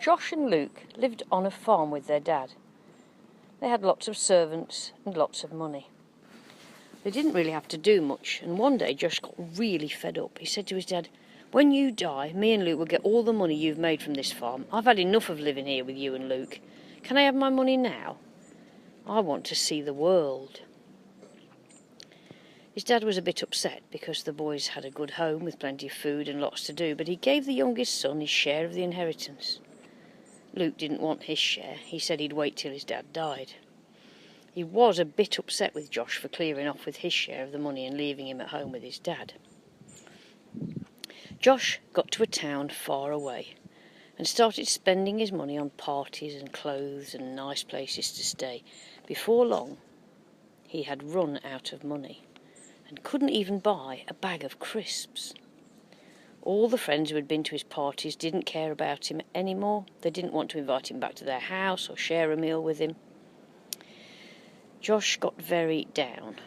Josh and Luke lived on a farm with their dad. They had lots of servants and lots of money. They didn't really have to do much, and one day Josh got really fed up. He said to his dad, "When you die, me and Luke will get all the money you've made from this farm. I've had enough of living here with you and Luke. Can I have my money now? I want to see the world." His dad was a bit upset because the boys had a good home with plenty of food and lots to do, but he gave the youngest son his share of the inheritance. Luke didn't want his share. He said he'd wait till his dad died. He was a bit upset with Josh for clearing off with his share of the money and leaving him at home with his dad. Josh got to a town far away and started spending his money on parties and clothes and nice places to stay. Before long, he had run out of money and couldn't even buy a bag of crisps. All the friends who had been to his parties didn't care about him anymore. They didn't want to invite him back to their house or share a meal with him. Josh got very down.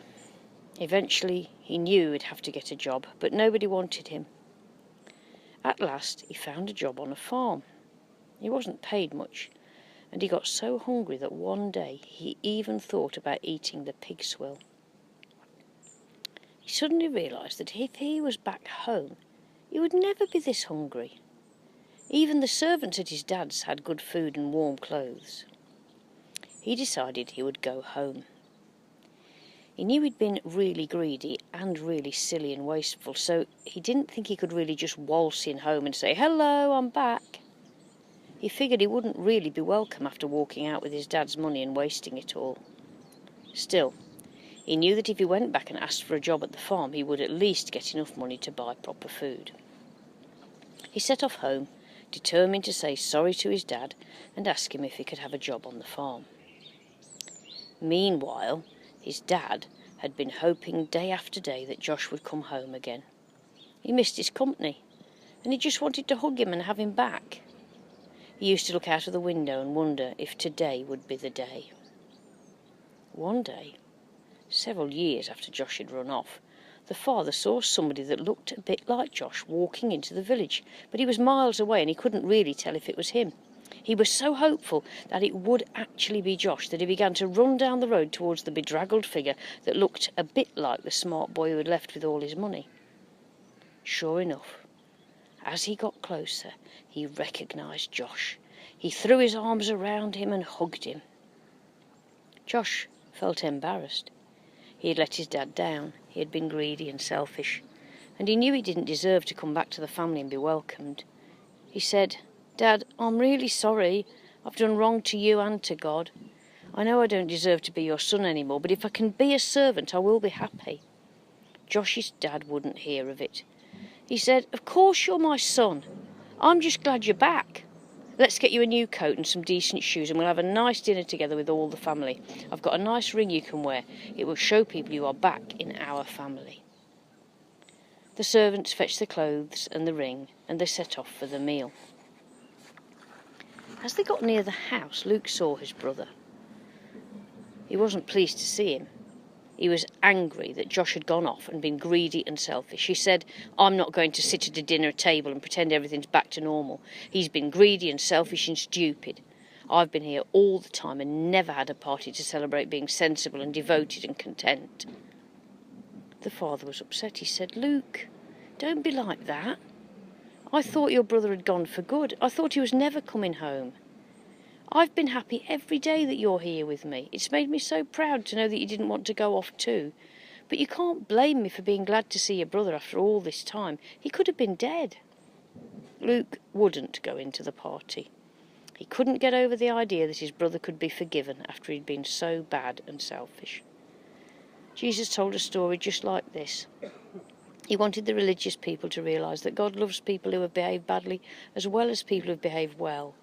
Eventually, he knew he'd have to get a job, but nobody wanted him. At last, he found a job on a farm. He wasn't paid much, and he got so hungry that one day he even thought about eating the pig swill. He suddenly realised that if he was back home, he would never be this hungry. Even the servants at his dad's had good food and warm clothes. He decided he would go home. He knew he'd been really greedy and really silly and wasteful, so he didn't think he could really just waltz in home and say, "Hello, I'm back." He figured he wouldn't really be welcome after walking out with his dad's money and wasting it all. Still, he knew that if he went back and asked for a job at the farm, he would at least get enough money to buy proper food. He set off home, determined to say sorry to his dad and ask him if he could have a job on the farm. Meanwhile, his dad had been hoping day after day that Josh would come home again. He missed his company, and he just wanted to hug him and have him back. He used to look out of the window and wonder if today would be the day. One day, several years after Josh had run off, the father saw somebody that looked a bit like Josh walking into the village, but he was miles away and he couldn't really tell if it was him. He was so hopeful that it would actually be Josh that he began to run down the road towards the bedraggled figure that looked a bit like the smart boy who had left with all his money. Sure enough, as he got closer, he recognised Josh. He threw his arms around him and hugged him. Josh felt embarrassed. He had let his dad down. He had been greedy and selfish, and he knew he didn't deserve to come back to the family and be welcomed. He said, "Dad, I'm really sorry. I've done wrong to you and to God. I know I don't deserve to be your son anymore, but if I can be a servant, I will be happy." Josh's dad wouldn't hear of it. He said, "Of course you're my son. I'm just glad you're back. Let's get you a new coat and some decent shoes and we'll have a nice dinner together with all the family. I've got a nice ring you can wear. It will show people you are back in our family." The servants fetched the clothes and the ring and they set off for the meal. As they got near the house, Luke saw his brother. He wasn't pleased to see him. He was angry that Josh had gone off and been greedy and selfish. He said, "I'm not going to sit at a dinner table and pretend everything's back to normal. He's been greedy and selfish and stupid. I've been here all the time and never had a party to celebrate being sensible and devoted and content." The father was upset. He said, "Luke, don't be like that. I thought your brother had gone for good. I thought he was never coming home. I've been happy every day that you're here with me. It's made me so proud to know that you didn't want to go off too. But you can't blame me for being glad to see your brother after all this time. He could have been dead." Luke wouldn't go into the party. He couldn't get over the idea that his brother could be forgiven after he'd been so bad and selfish. Jesus told a story just like this. He wanted the religious people to realise that God loves people who have behaved badly as well as people who have behaved well.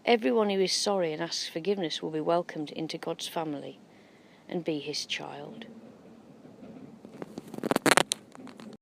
Everyone who is sorry and asks forgiveness will be welcomed into God's family and be his child.